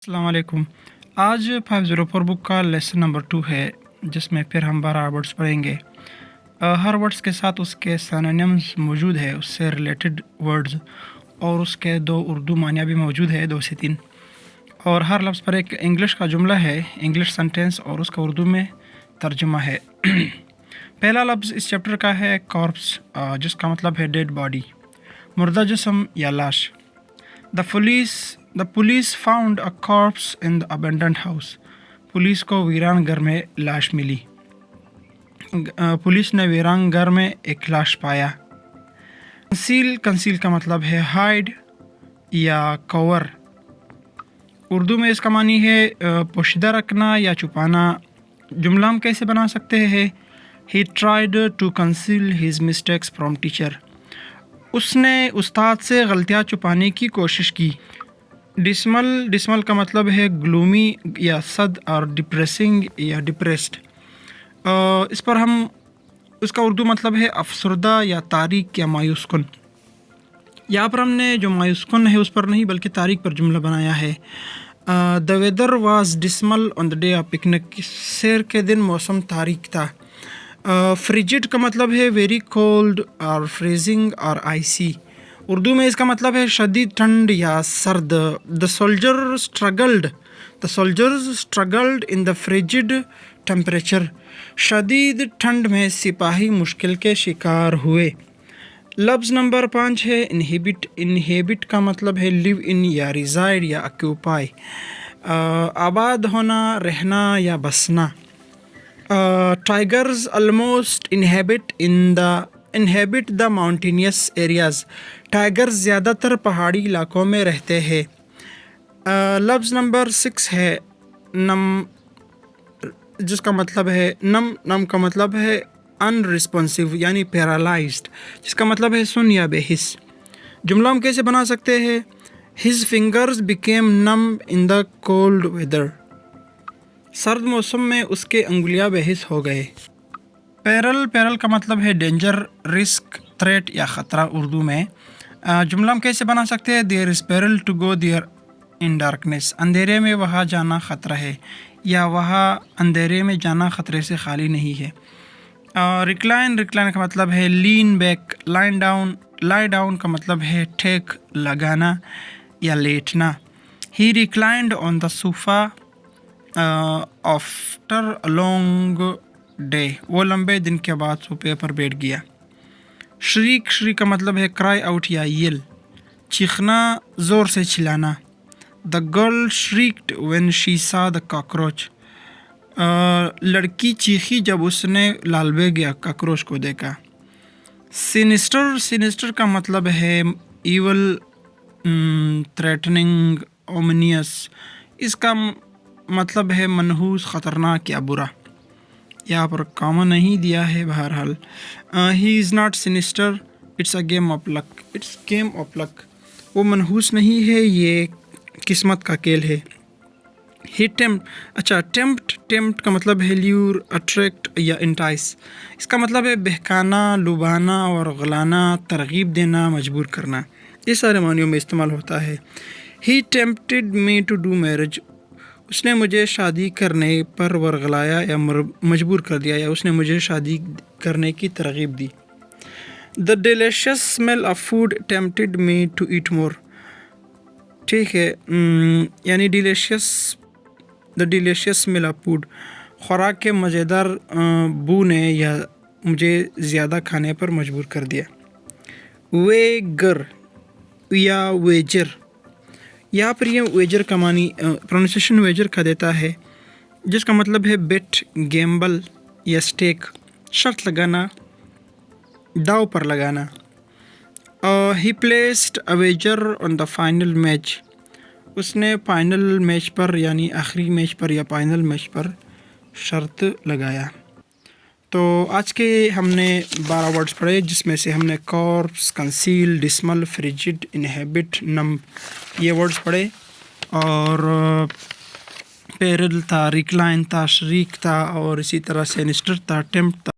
अस्सलाम वालेकुम। आज 504 बुक का लेसन नंबर 2 है, जिसमें फिर हम 12 वर्ड्स पढ़ेंगे। हर वर्ड्स के साथ उसके सिनोनिम्स मौजूद है, उससे रिलेटेड वर्ड्स, और उसके 2 उर्दू मानिया भी मौजूद है, 2 से 3। और हर लफ्ज़ पर एक इंग्लिश का जुमला है, इंग्लिश सेंटेंस, और उसका उर्दू में तर्जुमा है। पहला लफ्ज़ इस चैप्टर का है कॉर्प्स, जिसका मतलब है डेड बॉडी, मुर्दा जिस्म या लाश। The police found a corpse in the abandoned house. Police को वीरान घर में लाश मिली। पुलिस ने वीरान घर में एक लाश पाया। कंसील का मतलब है हाइड या कवर। उर्दू में इसका मानी है पोशीदा रखना या छुपाना। जुमला हम कैसे बना सकते हैं? He tried to conceal his mistakes from teacher. उसने उस्ताद से गलतियाँ छुपाने की कोशिश की। डिसमल का मतलब है ग्लूमी या सद, और डिप्रेसिंग या डिप्रेस्ड। इस पर हम उसका उर्दू मतलब है अफसरदा या तारीक या मायूसकुन। यहाँ पर हमने जो मायूसकुन है उस पर नहीं बल्कि तारीक पर जुमला बनाया है। The weather was dismal on the day of picnic. सैर के दिन मौसम तारीक था। फ्रिजिड का मतलब है वेरी कोल्ड और फ्रीजिंग और आइसी। उर्दू में इसका मतलब है शदीद ठंड या सर्द। The soldiers struggled in the frigid temperature. शदीद ठंड में सिपाही मुश्किल के शिकार हुए। लफ्ज़ नंबर 5 है इनहेबिट का मतलब है लिव इन या रिजाइड या ऑक्यूपाई। आबाद होना, रहना या बसना। Tigers almost inhabit the mountainous areas. Tigers ज़्यादातर पहाड़ी इलाकों में रहते हैं। लफ्ज़ नंबर 6 है नम, जिसका मतलब है नम का मतलब है अनरिस्पॉन्सिव यानी पैरालाइज्ड, जिसका मतलब है सुन या बेहिस। जुमला हम कैसे बना सकते हैं? His fingers became numb in the cold weather. सर्द मौसम में उसके अंगुलियां बेहिस हो गए। पैरल का मतलब है डेंजर, रिस्क, थ्रेट या ख़तरा उर्दू में। जुमला हम कैसे बना सकते हैं? There is peril to go there in darkness. अंधेरे में वहाँ जाना ख़तरा है, या वहाँ अंधेरे में जाना ख़तरे से खाली नहीं है। रिक्लाइन का मतलब है लीन बैक। लाई डाउन का मतलब है टेक, लगाना या लेटना। He reclined on the sofa after a long day. वो लंबे दिन के बाद सोफे पर बैठ गया। श्रीक का मतलब है क्राई आउट या येल, चीखना, ज़ोर से चिल्लाना। द गर्ल श्रीक्ड व्हेन शी सा द कॉकरोच। लड़की चीखी जब उसने लालबेग या कॉकरोच को देखा। सिनिस्टर का मतलब है ईवल, थ्रेटनिंग, ओमिनियस। इसका मतलब है मनहूस, ख़तरनाक या बुरा। यहाँ पर कॉमन नहीं दिया है बहरहाल। He is not sinister, it's a game of luck. वो मनहूस नहीं है, ये किस्मत का खेल है। ही टेम्प्ट का मतलब है ल्यूर, अट्रैक्ट या इंटाइस। इसका मतलब है बहकाना, लुभाना और गलाना, तरगीब देना, मजबूर करना। ये सारे मानियों में इस्तेमाल होता है। He tempted me to do marriage. उसने मुझे शादी करने पर वरगलाया या मजबूर कर दिया, या उसने मुझे शादी करने की तरगीब दी। The delicious smell of food tempted me to eat more. ठीक है, यानी the delicious smell of food, खुराक के मज़ेदार बू ने या मुझे ज़्यादा खाने पर मजबूर कर दिया। वेगर या वेजर, यहाँ पर ये वेजर का मानी प्रोनाउंसिएशन वेजर का देता है, जिसका मतलब है बेट, गैम्बल या स्टेक, शर्त लगाना, दाव पर लगाना। He placed a wager on the final match. उसने फाइनल मैच पर यानी आखिरी मैच पर या फाइनल मैच पर शर्त लगाया। तो आज के हमने 12 वर्ड्स पढ़े, जिसमें से हमने corpse, conceal, dismal, frigid, inhabit, numb ये वर्ड्स पढ़े। और पैरल था, रिक्लाइन था, शरीक था, और इसी तरह सिनिस्टर था, टेम्प्ट था।